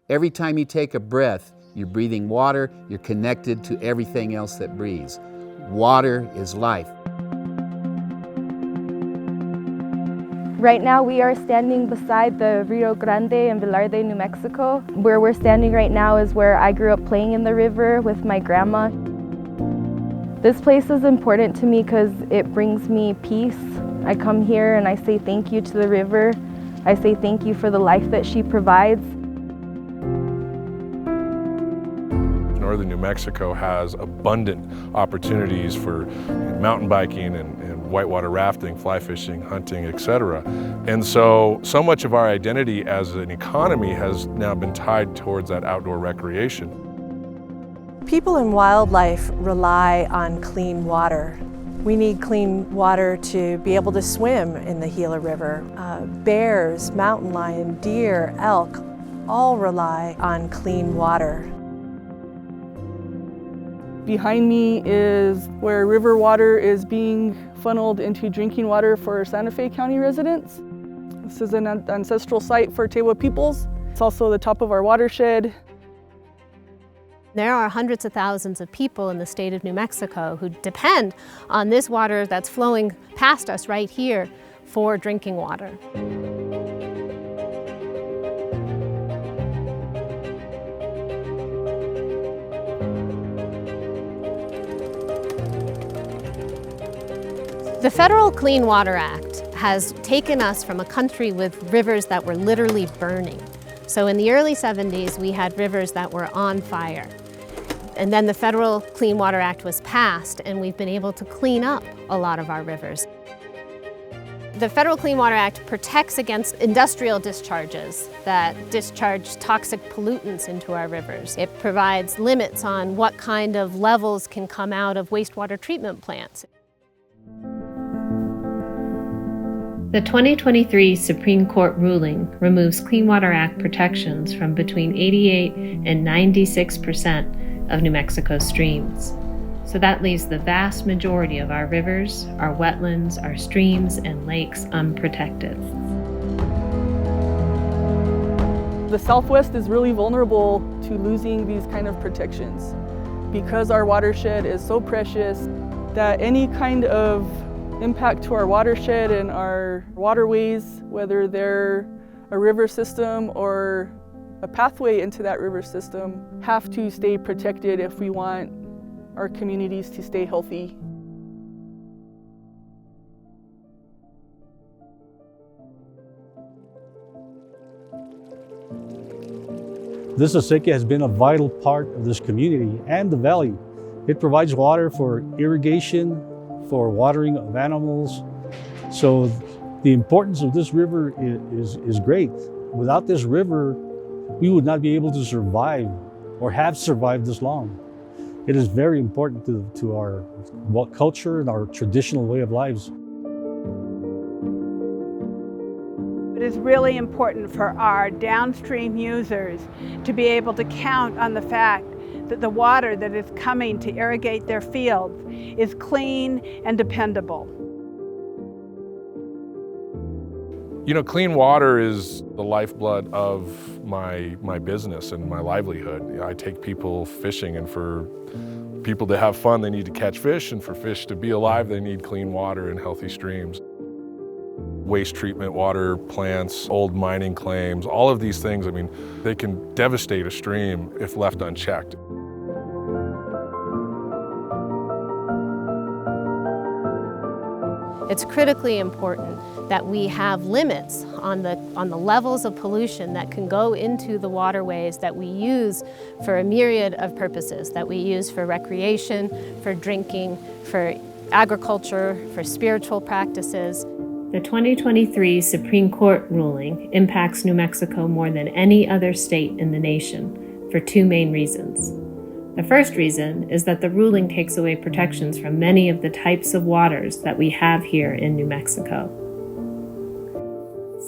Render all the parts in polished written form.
Every time you take a breath, you're breathing water, you're connected to everything else that breathes. Water is life. Right now we are standing beside the Rio Grande in Velarde, New Mexico. Where we're standing right now is where I grew up playing in the river with my grandma. This place is important to me because it brings me peace. I come here and I say thank you to the river. I say thank you for the life that she provides. Northern New Mexico has abundant opportunities for mountain biking and whitewater rafting, fly fishing, hunting, etc. And so much of our identity as an economy has now been tied towards that outdoor recreation. People and wildlife rely on clean water. We need clean water to be able to swim in the Gila River. Bears, mountain lion, deer, elk, all rely on clean water. Behind me is where river water is being funneled into drinking water for Santa Fe County residents. This is an ancestral site for Tewa peoples. It's also the top of our watershed. There are hundreds of thousands of people in the state of New Mexico who depend on this water that's flowing past us right here for drinking water. The Federal Clean Water Act has taken us from a country with rivers that were literally burning. So in the early 70s, we had rivers that were on fire. And then the Federal Clean Water Act was passed, and we've been able to clean up a lot of our rivers. The Federal Clean Water Act protects against industrial discharges that discharge toxic pollutants into our rivers. It provides limits on what kind of levels can come out of wastewater treatment plants. The 2023 Supreme Court ruling removes Clean Water Act protections from between 88 and 96% of New Mexico's streams. So that leaves the vast majority of our rivers, our wetlands, our streams, and lakes unprotected. The Southwest is really vulnerable to losing these kind of protections because our watershed is so precious that any kind of impact to our watershed and our waterways, whether they're a river system or a pathway into that river system, have to stay protected if we want our communities to stay healthy. This acequia has been a vital part of this community and the valley. It provides water for irrigation, for watering of animals. So the importance of this river is great. Without this river, we would not be able to survive or have survived this long. It is very important to our culture and our traditional way of lives. It is really important for our downstream users to be able to count on the fact that the water that is coming to irrigate their fields is clean and dependable. You know, clean water is the lifeblood of my business and my livelihood. I take people fishing, and for people to have fun, they need to catch fish, and for fish to be alive, they need clean water and healthy streams. Waste treatment water plants, old mining claims, all of these things, I mean, they can devastate a stream if left unchecked. It's critically important that we have limits on the levels of pollution that can go into the waterways that we use for a myriad of purposes, that we use for recreation, for drinking, for agriculture, for spiritual practices. The 2023 Supreme Court ruling impacts New Mexico more than any other state in the nation for two main reasons. The first reason is that the ruling takes away protections from many of the types of waters that we have here in New Mexico.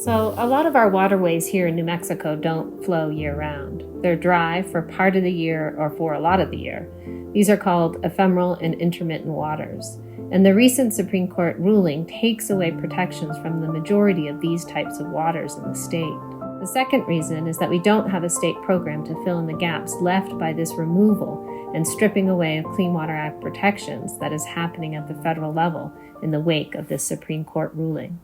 So a lot of our waterways here in New Mexico don't flow year-round. They're dry for part of the year or for a lot of the year. These are called ephemeral and intermittent waters. And the recent Supreme Court ruling takes away protections from the majority of these types of waters in the state. The second reason is that we don't have a state program to fill in the gaps left by this removal and stripping away of Clean Water Act protections that is happening at the federal level in the wake of this Supreme Court ruling.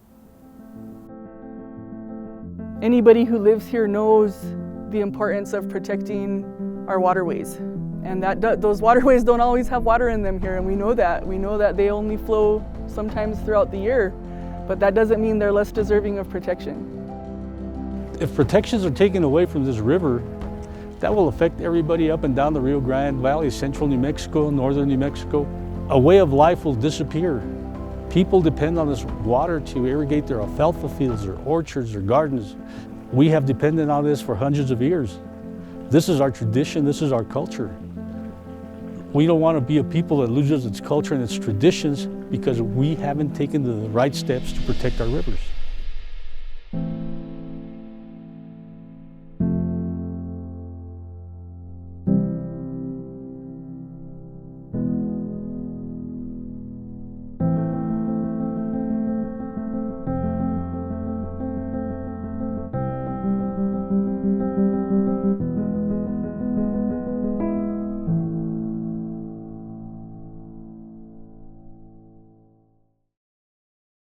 Anybody who lives here knows the importance of protecting our waterways, and that those waterways don't always have water in them here, and we know that. We know that they only flow sometimes throughout the year, but that doesn't mean they're less deserving of protection. If protections are taken away from this river, that will affect everybody up and down the Rio Grande Valley, central New Mexico, northern New Mexico. A way of life will disappear. People depend on this water to irrigate their alfalfa fields, their orchards, their gardens. We have depended on this for hundreds of years. This is our tradition, this is our culture. We don't want to be a people that loses its culture and its traditions because we haven't taken the right steps to protect our rivers.